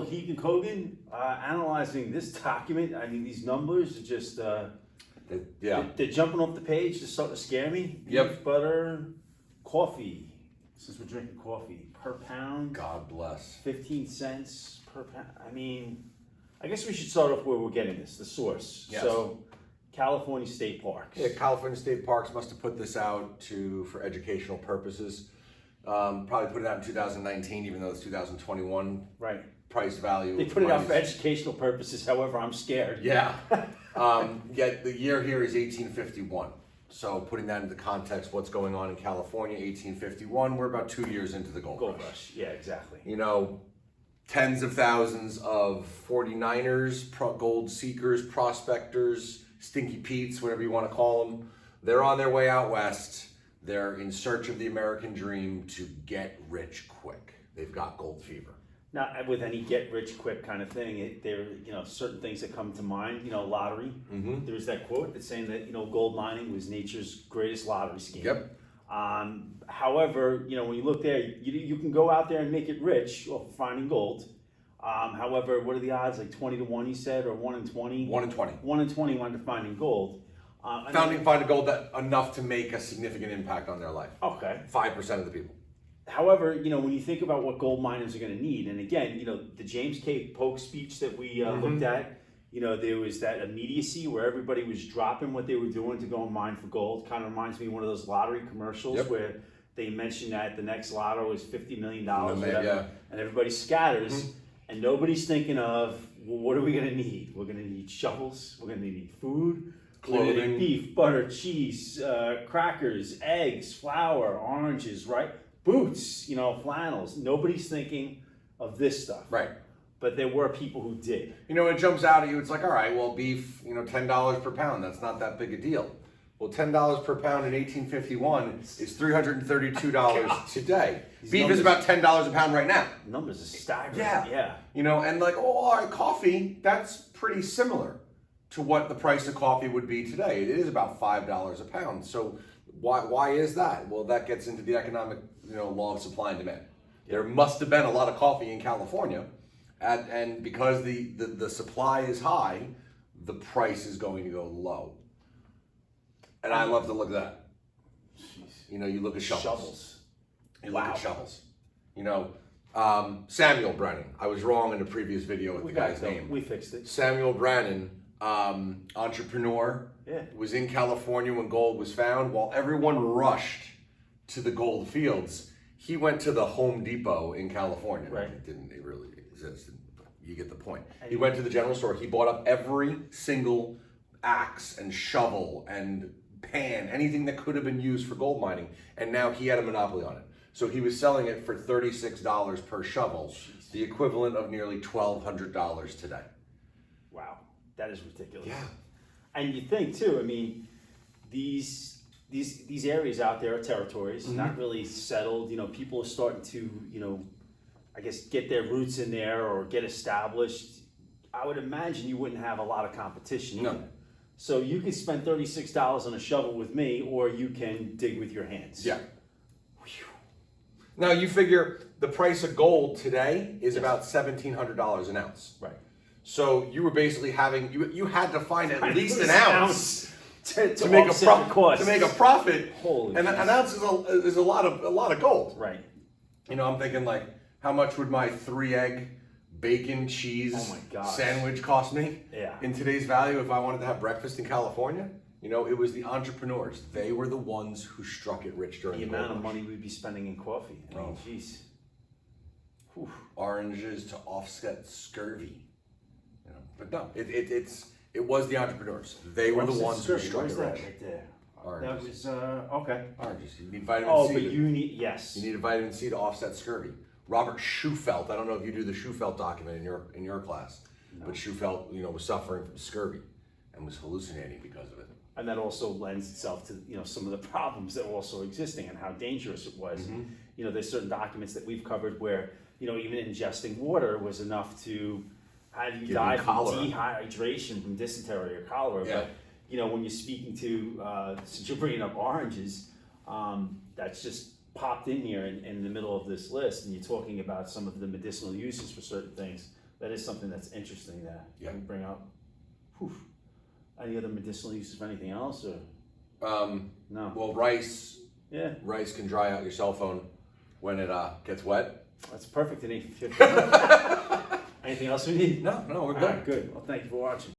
Hegan Kogan, analyzing this document, I mean, these numbers are just, they're jumping off the page. They're starting to scare me. Beef, butter, coffee. Since we're drinking coffee, per pound. God bless. 15 cents per pound. I mean, I guess we should start off where we're getting this, the source. Yes. So, California State Parks. Yeah, California State Parks must have put this out for educational purposes. Probably put it out in 2019, even though it's 2021. Right. Price value. They put it out for educational purposes. However, I'm scared. Yeah. Yet the year here is 1851. So putting that into context, what's going on in California, 1851, we're about 2 years into the gold rush. Yeah, exactly. You know, tens of thousands of 49ers, gold seekers, prospectors, Stinky Pete's, whatever you want to call them. They're on their way out west. They're in search of the American dream to get rich quick. They've got gold fever. Now, with any get rich quick kind of thing, there are certain things that come to mind. Lottery. Mm-hmm. There's that quote that's saying that gold mining was nature's greatest lottery scheme. Yep. However, when you look there, you can go out there and make it rich off of finding gold. However, what are the odds? Like 20 to 1, you said, or 1 in 20? 1 in 20. 1 in 20 went to finding gold. Finding gold that enough to make a significant impact on their life. Okay. 5% of the people. However, when you think about what gold miners are going to need, and again, the James K. Polk speech that we looked at, there was that immediacy where everybody was dropping what they were doing to go and mine for gold. Kind of reminds me of one of those lottery commercials where they mentioned that the next lotto is $50 million, and everybody scatters, and nobody's thinking of, well, what are we going to need? We're going to need shovels, we're going to need food, clothing, beef, butter, cheese, crackers, eggs, flour, oranges, right? Boots, flannels. Nobody's thinking of this stuff. Right. But there were people who did. It jumps out at you. It's like, all right, well, beef, $10 per pound. That's not that big a deal. Well, $10 per pound in 1851 is $332 today. Beef is about $10 a pound right now. Numbers are staggering. Yeah. And like, all right, coffee, that's pretty similar to what the price of coffee would be today. It is about $5 a pound. So why is that? Well, that gets into the economic law of supply and demand. There must have been a lot of coffee in California, and because the supply is high, the price is going to go low. And I love to look at that. Jeez. You look at shovels. You look at shovels. Samuel Brennan. I was wrong in the previous video with the guy's name. We fixed it. Samuel Brennan, entrepreneur, was in California when gold was found. While everyone rushed to the gold fields, he went to the Home Depot in California. Right. It didn't really exist. You get the point. He went to the general store. He bought up every single axe and shovel and pan, anything that could have been used for gold mining, and now he had a monopoly on it. So he was selling it for $36 per shovel, the equivalent of nearly $1,200 today. Wow, that is ridiculous. Yeah. And you think too, I mean, these areas out there are territories, not really settled. People are starting to, I guess, get their roots in there or get established. I would imagine you wouldn't have a lot of competition. No. Either. So you can spend $36 on a shovel with me, or you can dig with your hands. Yeah. Whew. Now you figure the price of gold today is about $1,700 an ounce. Right. So you were basically you had to find at least an ounce to make a profit. Holy and an ounce is a lot of gold. Right. I'm thinking like, how much would my 3-egg bacon cheese sandwich cost me? Yeah. In today's value, if I wanted to have breakfast in California, it was the entrepreneurs. They were the ones who struck it rich during the amount of money we'd be spending in coffee. I mean, jeez. Oranges to offset scurvy. But no, it was the entrepreneurs. They were the ones who struck it rich. Right there. Oranges. That was okay. Oranges. You need vitamin C. But you need You need a vitamin C to offset scurvy. Robert Shufelt. I don't know if you do the Shufelt document in your class, but Shufelt, was suffering from scurvy and was hallucinating because of it. And that also lends itself to some of the problems that were also existing and how dangerous it was. Mm-hmm. There's certain documents that we've covered where even ingesting water was enough to have you die from dehydration, from dysentery or cholera. Yeah. But when you're speaking to, since you're bringing up oranges, that's just popped in here in the middle of this list, and you're talking about some of the medicinal uses for certain things. that is something that's interesting to Yeah. bring up. Whew. Any other medicinal uses for anything else, or no? Well, rice Yeah, can dry out your cell phone when it gets wet. that's perfect. Anything else we need? No, we're All good. right, good. Well, thank you for watching.